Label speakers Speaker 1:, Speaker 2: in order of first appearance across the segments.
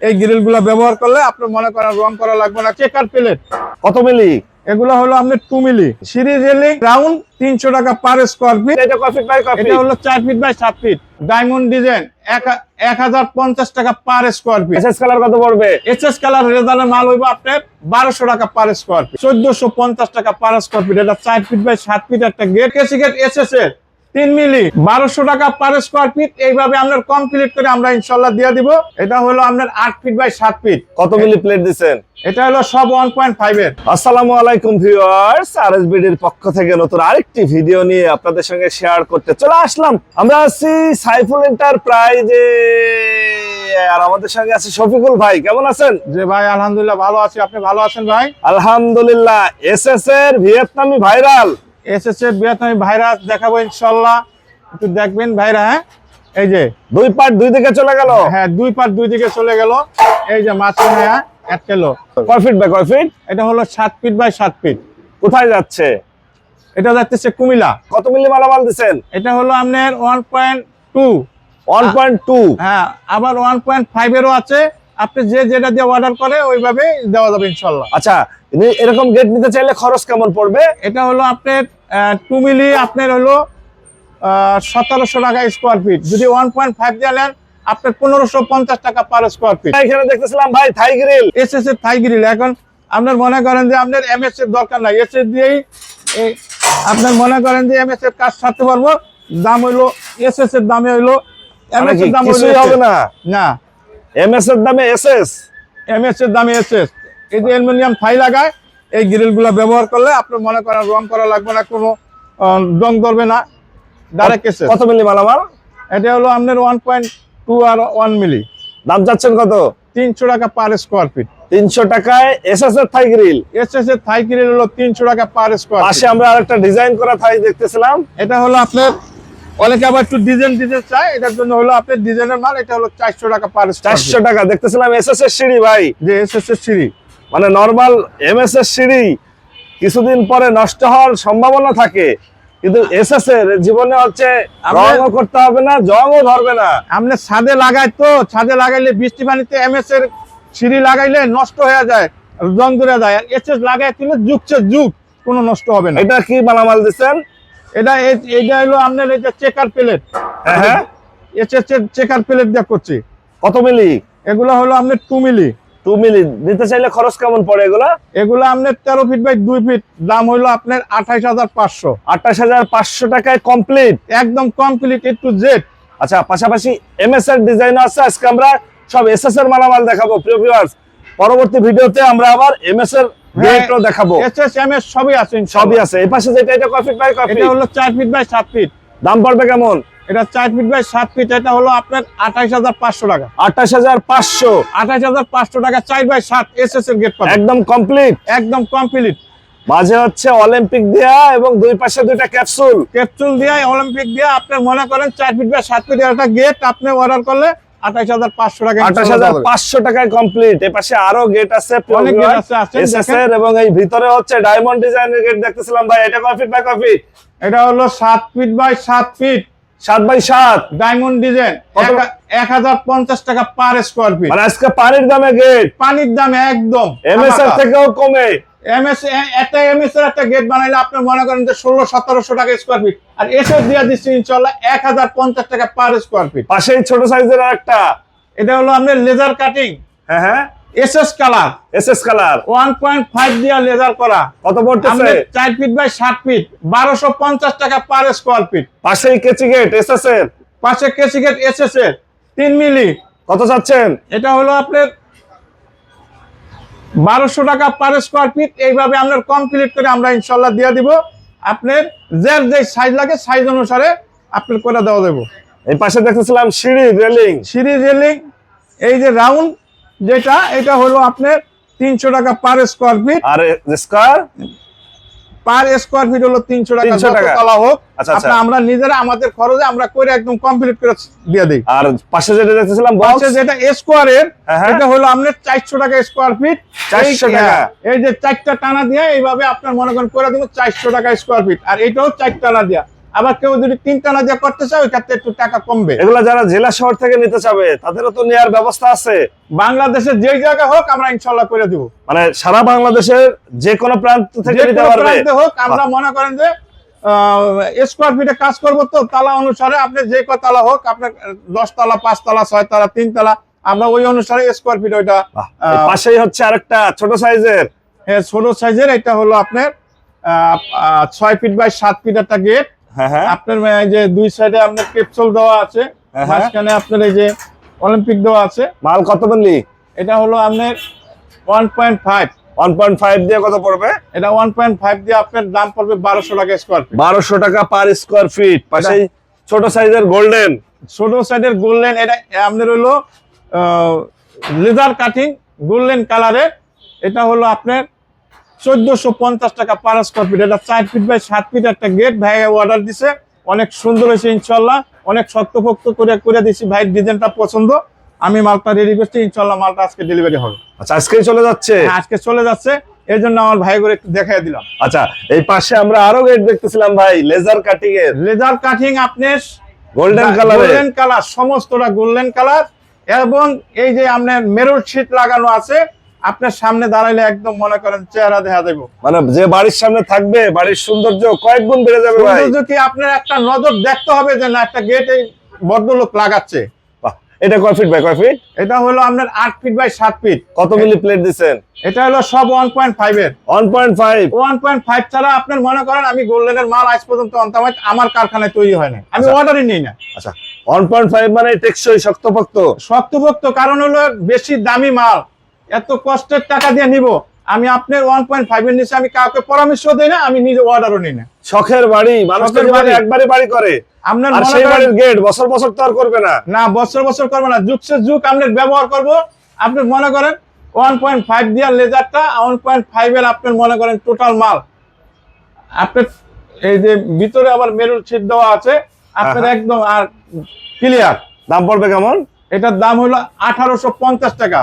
Speaker 1: এই গ্রিল গুলা ব্যবহার করলে আপনার মনে করেন রং করা লাগবে না। চেকার প্লেট
Speaker 2: কত মিলি?
Speaker 1: এগুলো হলো আপনার 2 মিলি। সিঁড়ি রেলিং রাউন্ড 300 টাকা পার স্কয়ার ফিট।
Speaker 2: এটা কয় ফিট বাই কয় ফিট?
Speaker 1: এটা হলো 4 feet by 7 feet. Diamond design 1050 টাকা per square feet.
Speaker 2: SS colour কত পড়বে?
Speaker 1: এসএস কালার রেজাল্টের মাল হইব আপনার 1200 টাকা পার স্কয়ার ফিট, 1450 টাকা পার স্কয়ার ফিট। এটা 4 ফিট বাই 7 ফিট একটা গেট। কেসি গেট এসএস এর 3 মিলি 1200 টাকা পার স্কয়ার ফিট। এইভাবে আমরা কমপ্লিট করে আমরা ইনশাআল্লাহ দিয়ে দিব। এটা হলো আপনার 8 ফিট বাই 7 ফিট।
Speaker 2: কত মিলি প্লেট দিবেন?
Speaker 1: এটা হলো সব 1.5 এর।
Speaker 2: আসসালামু আলাইকুম ভিউয়ার্স, আরএসবিডির পক্ষ থেকে নতুন আরেকটি ভিডিও নিয়ে আপনাদের সঙ্গে শেয়ার করতে চলে আসলাম। আমরা আছি সাইফুল এন্টারপ্রাইজে, আর আমাদের সঙ্গে আছে শফিকুল ভাই। কেমন আছেন?
Speaker 1: যে ভাই আলহামদুলিল্লাহ ভালো আছি, আপনি ভালো আছেন ভাই?
Speaker 2: আলহামদুলিল্লাহ। এসএস এর ভিয়েতনামি ভাইরাল,
Speaker 1: এসএস এর ভিয়েতনামি ভাইরাস দেখাবো ইনশাআল্লাহ, একটু দেখবেন ভাইরা। হ্যাঁ, এই যে
Speaker 2: দুই পার্ট দুই দিকে চলে গেল।
Speaker 1: হ্যাঁ, দুই পার্ট দুই দিকে চলে গেল। এই যে মাঝখানে এক কিলো।
Speaker 2: কয় ফিট বাই কয় ফিট?
Speaker 1: এটা হলো 7 ফিট বাই 7 ফিট।
Speaker 2: কোথায় যাচ্ছে?
Speaker 1: এটা যাচ্ছে কুমিল্লা।
Speaker 2: কত মিলি মালামাল দিবেন?
Speaker 1: এটা হলো আপনার 1.2।
Speaker 2: 1.2?
Speaker 1: হ্যাঁ, আবার 1.5 এরও আছে। আপনি যে যেটা দিয়ে অর্ডার করে ওইভাবে দেওয়া যাবে ইনশাআল্লাহ।
Speaker 2: আচ্ছা, এরকম গেট নিতে চাইলে খরচ কেমন পড়বে?
Speaker 1: এটা হলো আপনার 2 মিলি আপনার হলো 1700 টাকা স্কয়ার ফিট। যদি 1.5 দিয়ে নেন আপনার 1550 টাকা পার স্কয়ার ফিট।
Speaker 2: এখানে দেখতেছিলাম ভাই থাই গ্রিল,
Speaker 1: এসএস এর থাই গ্রিল। এখন আপনার মনে করেন যে আপনার এমএস এর দরকার নাই, এসএস দিয়েই আপনার মনে করেন যে এমএস এর কাজ সারতে পারবো। দাম হইলো এসএস এর দামে হইলো এমএস এর দাম হইলো
Speaker 2: হবে না।
Speaker 1: না,
Speaker 2: এমএস এর দামে এসএস,
Speaker 1: এমএস এর দামে এসএস। এই যে অ্যালুমিনিয়াম থাই লাগায়, এই গ্রিল গুলা ব্যবহার করলে আপনার মনে করেন রং করা লাগবে না, কোনো রং ধরবে না, ডাইরেক্ট এসএস।
Speaker 2: কত মিলি মালামাল?
Speaker 1: এটা হলো আপনার 1.2 আর 1 মিলি।
Speaker 2: দাম যাচ্ছেন কত?
Speaker 1: 300 টাকা পার স্কয়ার ফিট।
Speaker 2: 300 টাকায় এসএস এর থাই গ্রিল।
Speaker 1: এসএস এর থাই গ্রিল হলো 300 টাকা পার স্কয়ার
Speaker 2: পাশে
Speaker 1: ফিট।
Speaker 2: আমরা আরেকটা ডিজাইন করা থাই দেখতেছিলাম।
Speaker 1: এটা হলো আপনার অনেকে আবার একটু ডিজাইন দিতে চায়, এটার জন্য হলো আপনার ডিজাইনের মাল। এটা হলো 400 টাকা পার স্কয়ার ফিট।
Speaker 2: 400 টাকা দেখতেছিলাম। এসএস এর সিঁড়ি ভাই,
Speaker 1: যে এসএস এর সিঁড়ি
Speaker 2: মানে নরমাল এমএস এর সিঁড়ি কিছুদিন পরে নষ্ট হওয়ার সম্ভাবনা থাকে, কিন্তু এসএস এর জীবনে হচ্ছে রংও করতে হবে না, জংও ধরবে না।
Speaker 1: আপনি ছাদে লাগাই, তো ছাদে লাগাইলে বৃষ্টি পানিতে এমএস এর সিঁড়ি লাগাইলে নষ্ট হয়ে যায়, রং ধরে যায়। আর এসএস লাগাই তুলে যুগছে যুগ, কোনো নষ্ট হবে না।
Speaker 2: এটা কি মালামাল দিচ্ছেন?
Speaker 1: এটা হলো আপনার এই যে চেকার প্লেট।
Speaker 2: হ্যাঁ,
Speaker 1: এসএস এর চেকার প্লেট দিয়ে করছি।
Speaker 2: কত মিলি?
Speaker 1: এগুলো হলো আপনার 2 মিলি।
Speaker 2: 2 মিলি দিতে চাইলে খরচ কেমন পড়ে এগুলা?
Speaker 1: এগুলো আপনার 13 ফিট বাই 2 ফিট। দাম হলো আপনার 28500।
Speaker 2: 28500 টাকায় কমপ্লিট,
Speaker 1: একদম কমপ্লিট এ টু জেড।
Speaker 2: আচ্ছা, পাশাপাশি এমএস এর ডিজাইন আছে। আজকে আমরা সব এসএস এর মালামাল দেখাবো প্রিয় ভিউয়ার্স। পরবর্তী ভিডিওতে আমরা আবার এমএস এর গেটও দেখাবো।
Speaker 1: এসএস এমএস সবই আছে
Speaker 2: সবই
Speaker 1: ইনশাআল্লাহ।
Speaker 2: আছে। এই পাশে যেটা, এটা কয় ফিট বাই কয় ফিট?
Speaker 1: এটা হলো 4 ফিট বাই 7 ফিট।
Speaker 2: দাম পড়বে কেমন?
Speaker 1: এটা 4 ফিট বাই 7 ফিট। এটা হলো আপনার 28500 টাকা।
Speaker 2: 28500।
Speaker 1: 28500 টাকা 4 বাই 7 এসএস এর গেট পাবেন।
Speaker 2: একদম কমপ্লিট,
Speaker 1: একদম কমপ্লিট।
Speaker 2: মাঝে হচ্ছে অলিম্পিক দেয়া এবং দুই পাশে দুইটা ক্যাপসুল।
Speaker 1: ক্যাপসুল দিয়ে অলিম্পিক দিয়ে আপনি মনে করেন 4 ফিট বাই 7 ফিট একটা গেট আপনি অর্ডার করলে 28500 টাকা।
Speaker 2: 28500 টাকায় কমপ্লিট। এই পাশে আরো গেট আছে
Speaker 1: অনেক গেট আছে
Speaker 2: এসএস এর, এবং এই ভিতরে হচ্ছে ডায়মন্ড ডিজাইনের গেট দেখতেছিলাম ভাই। এটা কয় ফিট বাই কয় ফিট?
Speaker 1: এটা হলো 7 feet by 7 feet.
Speaker 2: 7 by 7
Speaker 1: diamond design 1050 টাকা পার স্কয়ার ফিট।
Speaker 2: মানে আজকে পানির দামে গেট,
Speaker 1: পানির দাম একদম
Speaker 2: এমএস এর থেকেও কমে।
Speaker 1: এমএস এমএস এর একটা গেট বানাইলে আপনি মনে করেন যে 1600-1700 টাকা স্কয়ার ফিট। আর এসএস দিয়ে দিচ্ছি ইনশাআল্লাহ 1050 টাকা পার স্কয়ার ফিট।
Speaker 2: পাশেই ছোট সাইজের একটা,
Speaker 1: এটা হলো আপনার লেজার কাটিং।
Speaker 2: হ্যাঁ হ্যাঁ,
Speaker 1: এসএস কালার,
Speaker 2: এসএস কালার
Speaker 1: 1.5 দিয়ে লেজার করা।
Speaker 2: কত পড়তেছে?
Speaker 1: 4 ফিট বাই 7 ফিট 1250 টাকা পার স্কয়ার ফিট।
Speaker 2: পাশেই কেচি গেট এসএস এর,
Speaker 1: পাশে কেসি গেট এসএস এর 3 মিলি।
Speaker 2: কত চাচ্ছেন?
Speaker 1: এটা হলো আপনার 1200 টাকা পার স্কয়ার ফিট। এইভাবে আমরা কমপ্লিট করে আমরা ইনশাআল্লাহ দিয়ে দিব। আপনার যার যে সাইজ লাগে সাইজ অনুসারে আপনার করে দেওয়া দেব।
Speaker 2: এই পাশে দেখতেছিলাম সিঁড়ি রেলিং।
Speaker 1: সিঁড়ি রেলিং এই যে রাউন্ড যেটা, এটা হলো আপনার 300 টাকা পার স্কয়ার ফিট।
Speaker 2: আর স্কয়ার
Speaker 1: পার স্কয়ার ফিট হলো 300 টাকা।
Speaker 2: 300 টাকা
Speaker 1: তলা হোক,
Speaker 2: আচ্ছা,
Speaker 1: আপনি আমরা নিজেরা আমাদের খরচে আমরা করে একদম কমপ্লিট করে দিয়ে দেই।
Speaker 2: আর পাশে যেটা দেখতেছিলাম বক্স,
Speaker 1: যেটা স্কয়ারের,
Speaker 2: হ্যাঁ।
Speaker 1: এটা হলো আপনার 400 টাকা স্কয়ার ফিট।
Speaker 2: 400 টাকা।
Speaker 1: এই যে 4টা টানা দিয়ে এইভাবে আপনার মনে করেন করে দিব 400 টাকা স্কয়ার ফিট। আর এটাও 4 টানা দিয়া আবার কেউ যদি 3 তলা দিয়ে করতে চায় ওই ক্ষেত্রে একটু টাকা কমবে।
Speaker 2: এগুলা যারা জেলা শহর থেকে নিতে চাবে তাদেরও তো নেওয়ার ব্যবস্থা আছে।
Speaker 1: বাংলাদেশের যে জায়গা হোক আমরা ইনশাল্লাহ করে দিব,
Speaker 2: মানে সারা বাংলাদেশের যে কোনো প্রান্ত থেকে
Speaker 1: যে
Speaker 2: নিতে
Speaker 1: কোনো
Speaker 2: পারবে।
Speaker 1: প্রান্তে হোক। আমরা মনে করেন যে স্কোয়ার ফিটে কাজ করবো, তো তালা অনুসারে আপনি যে কয় তালা হোক, আপনার 10 তলা 5 তলা 6 তলা 3 তলা, আমরা ওই অনুসারে স্কোয়ার ফিট ওইটা।
Speaker 2: এই পাশেই হচ্ছে আরেকটা ছোট সাইজের,
Speaker 1: ছোট সাইজের, এটা হলো আপনার 6 ফিট বাই 7 ফিট একটা গেট।
Speaker 2: হ্যাঁ হ্যাঁ,
Speaker 1: আপনার এই যে দুই সাইডে আপনার ক্যাপসুল দেওয়া আছে,
Speaker 2: হ্যাঁ।
Speaker 1: মাঝখানে আপনার এই যে অলিম্পিক দেওয়া আছে।
Speaker 2: মাল কত বললি?
Speaker 1: এটা হলো আপনার 1.5।
Speaker 2: 1.5 দিয়ে কত পড়বে?
Speaker 1: এটা 1.5 দিয়ে আপনার দাম পড়বে 1200 টাকা স্কোয়ার ফিট।
Speaker 2: 1200 টাকা পার স্কোয়ার ফিট। পাশেই ছোট সাইজের গোল্ডেন,
Speaker 1: ছোট সাইডের গোল্ডেন, এটা আপনার হলো লেজার কাটিং গোল্ডেন কালারের। এটা হলো আপনার 1450 টাকা পার স্কোয়ার ফিট। এটা 4 ফিট বাই 7 ফিট একটা গেট। ভাই অর্ডার দিছে, অনেক সুন্দর হয়েছে ইনশাল্লাহ, অনেক শক্তপোক্ত করে দিছি। ভাই ডিজাইনটা পছন্দ, আমি মালটা রেডি করছি, ইনশাল্লাহ মালটা আজকে ডেলিভারি হবে।
Speaker 2: আচ্ছা আজকেই চলে যাচ্ছে?
Speaker 1: হ্যাঁ, আজকে চলে যাচ্ছে, এই জন্য আমার ভাই করে একটু দেখাই দিলাম।
Speaker 2: আচ্ছা, এই পাশে আমরা আরো গেট দেখতেছিলাম ভাই, লেজার কাটিং এর,
Speaker 1: লেজার কাটিং আপনার
Speaker 2: গোল্ডেন কালার,
Speaker 1: গোল্ডেন কালার, সমস্তটা গোল্ডেন কালার। এবং এই যে আপনার মেরুন শীট লাগানো আছে, আপনার সামনে দাঁড়াইলে একদম মনে করেন চেহারা দেখা দেবো।
Speaker 2: মানে যে বাড়ির সামনে থাকবে বাড়ির সৌন্দর্য কয়েক গুণ বেড়ে যাবে ভাই।
Speaker 1: সৌন্দর্য কি আপনার একটা নজর দেখতে হবে যে না, একটা গেট এই ভদ্রলোক লাগাচ্ছে।
Speaker 2: বাহ, এটা কয় ফিট বাই কয় ফিট?
Speaker 1: এটা হলো আপনার 8 ফিট বাই 7 ফিট।
Speaker 2: কত মিলি প্লেট দিচ্ছেন?
Speaker 1: এটা হলো সব 1.5 এর।
Speaker 2: 1.5?
Speaker 1: 1.5 ছাড়া আপনার মনে করেন আমি গোল্ডেনের মাল আজ পর্যন্ত আমার কারখানায় তৈরি হয় না, আমি অর্ডারই নিই না।
Speaker 2: আচ্ছা, 1.5 মানে টেকসই, শক্তপোক্ত।
Speaker 1: শক্তপোক্ত কারণ হলো বেশি দামি মাল, এত কষ্টের টাকা দিয়ে নিব আমি। আপনার 1.5 এর নিচে আমি কাউকে পরামর্শ দেই না, আমি নিজে অর্ডারও নিই না।
Speaker 2: শখের বাড়ি, মানুষ তো
Speaker 1: শখের বাড়ি।
Speaker 2: একবারে বাড়ি করে,
Speaker 1: আপনার
Speaker 2: আর
Speaker 1: মনে
Speaker 2: সেই
Speaker 1: করেন
Speaker 2: বাড়ির গেট বছর বছর তো আর করবে না।
Speaker 1: না, বছর বছর করবো না, যুগ সে যুগ আপনার ব্যবহার করব। আপনি মনে করেন 1.5 দিয়া লেজারটা 1.5 এর আপনার মনে করেন টোটাল মাল আপনার এই যে ভিতরে আবার মেরুন শীট দেওয়া আছে আপনার একদম আর ক্লিয়ার।
Speaker 2: দাম পড়বে কেমন?
Speaker 1: এটার দাম হলো 1850 টাকা।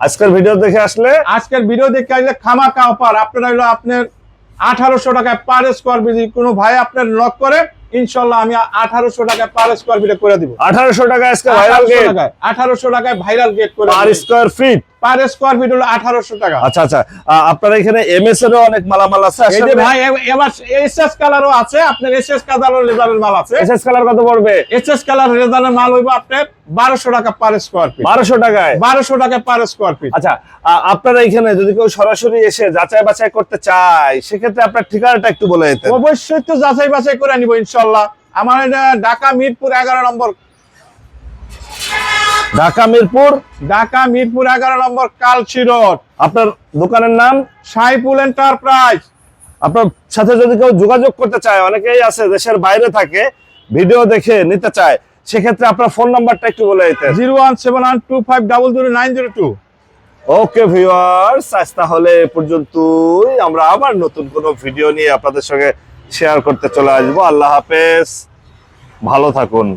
Speaker 2: আজকের ভিডিও দেখে আসলে,
Speaker 1: আজকের ভিডিও দেখে আসলে খামাকা অফার আপনার হলো আপনার 1800 টাকায় পার স্কোয়ার ফিট। কোনো ভাই আপনার লক করে ইনশাল্লাহ আমি 1800 টাকায় পার স্কোয়ার ফিটে করে দিব।
Speaker 2: 1800 টাকা আজকে ভাইরাল গেট,
Speaker 1: 1800 টাকায় ভাইরাল গেট করে
Speaker 2: per square feet.
Speaker 1: Per square feet হলো 1800 টাকা।
Speaker 2: আচ্ছা আচ্ছা, আপনার এখানে এমএস এরও অনেক মালামাল আছে।
Speaker 1: এই যে ভাই এবার এসএস কালারও আছে, আপনার এসএস কালারও লেজারের মাল আছে।
Speaker 2: এসএস কালার কত পড়বে?
Speaker 1: এসএস কালার লেজারের মাল হইব আপনার 1200 টাকা পার স্কোয়ার ফিট।
Speaker 2: 1200 টাকায়?
Speaker 1: 1200 টাকা পার স্কোয়ার ফিট।
Speaker 2: আচ্ছা, আপনারা এখানে যদি কেউ সরাসরি এসে যাচাই বাছাই করতে চায় সেক্ষেত্রে আপনার ঠিকানাটা একটু বলে দিতেন।
Speaker 1: অবশ্যই তো যাচাই বাছাই করে নিব ইনশাল্লাহ। আমার এটা ঢাকা মিরপুর 11 নম্বর,
Speaker 2: ঢাকা মিরপুর
Speaker 1: 11 নম্বর কালচি রোড।
Speaker 2: আপনার দোকানের নাম
Speaker 1: সাইফুল এন্টারপ্রাইজ।
Speaker 2: আপনার সাথে যদি কেউ যোগাযোগ করতে চায়, অনেকেই আছে দেশের বাইরে থাকে, ভিডিও দেখে নিতে চায়, সেক্ষেত্রে আপনার ফোন নাম্বারটা একটু বলে দিতেন।
Speaker 1: 01712500902।
Speaker 2: ওকে ভিউয়ার্স, আজ তাহলে এ পর্যন্তই। আমরা আবার নতুন কোনো ভিডিও নিয়ে আপনাদের সঙ্গে শেয়ার করতে চলে আসবো। আল্লাহ হাফেজ, ভালো থাকুন।